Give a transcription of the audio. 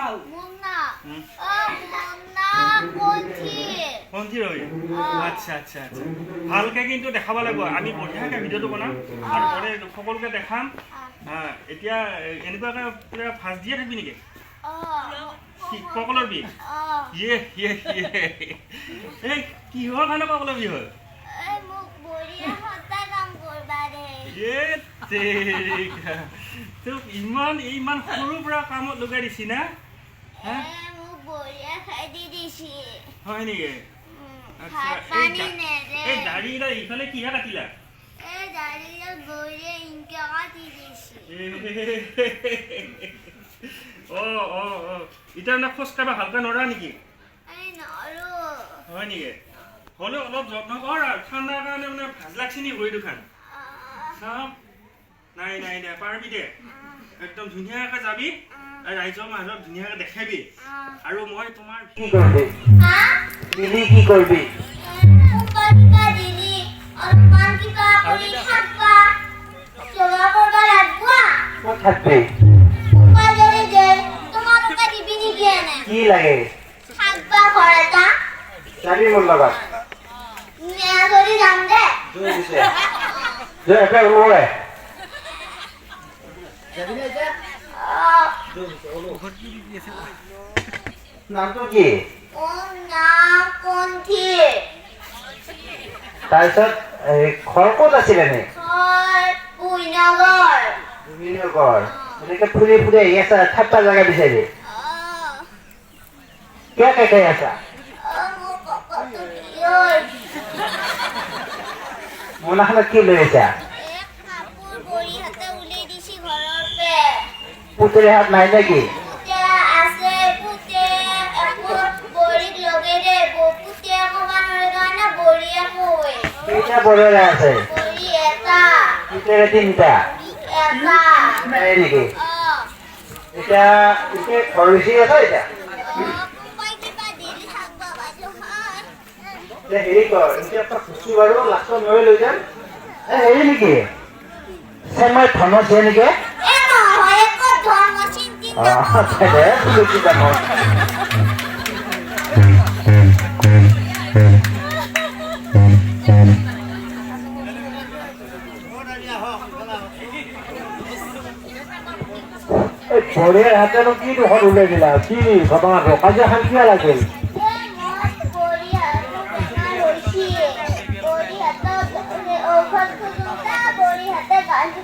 নাও মুন্না মুন্না পন্থী ৰবি আচ্ছা আচ্ছা আচ্ছা ভালকৈ কিন্তু দেখাব লাগিব আমি বঢ়িয়াকৈ ভিডিঅ'টো বনাম আৰু ঘৰে সকলোকে দেখাম এতিয়া এনেকুৱাকৈ পূৰা ফাৰ্ষ্ট দিয়ে থাকিবি নেকি কঁকলৰ বিষ ইয়ে ইয়ে ইয়ে এই কিহৰ কাৰণে কঁকলৰ বিষ হ'ল তোক ইমান সৰুৰ পৰা কামত লগাই দিছি না হয় নেকি আচ্ছা এই দাড়িডাল ইফালে কিহে কাটিলা এতিয়া মানে খোজ কাঢ়িব ভালকৈ নৰা নেকি হয় নেকি হ'লেও অলপ যত্ন কৰ আৰু ঠাণ্ডাৰ কাৰণে মানে ভাজ লাগছি নি ভৰি দুখান চাওক নাই নাই নাই পাৰিবি দে একদম ধুনীয়াকৈ যাবি ৰাইজৰ মাজত ধুনীয়াকৈ দেখাবি আৰু মই তোমাৰ কি কৰিবি কি লাগে যাবি মোৰ লগত নামটো কি তাৰপিছত ঘৰ ক'ত আছিলে নে এনেকে ফুৰি ফুৰি আহি আছা থাকবা জাগা বিচাৰি কিয় কাই আছা মোনাখনত কি লৈ আছা পুতৰি হাত নাই নেকি কেইটা বৰৰে আছে তিনিটা নাই নেকি এতিয়া ঘৰ বেছি আছে এতিয়া হেৰি কৰ এতিয়া খুচি বাৰু লাষ্টত মই লৈ যাম হেৰি নেকি চেন্নাই ধন আছে নেকি ভৰিৰ হাতেনো কি দুখন উলিয়াই দিলা কি ঘটনাটো কাজিয়া খান কিয় লাগিল Bori hata gaji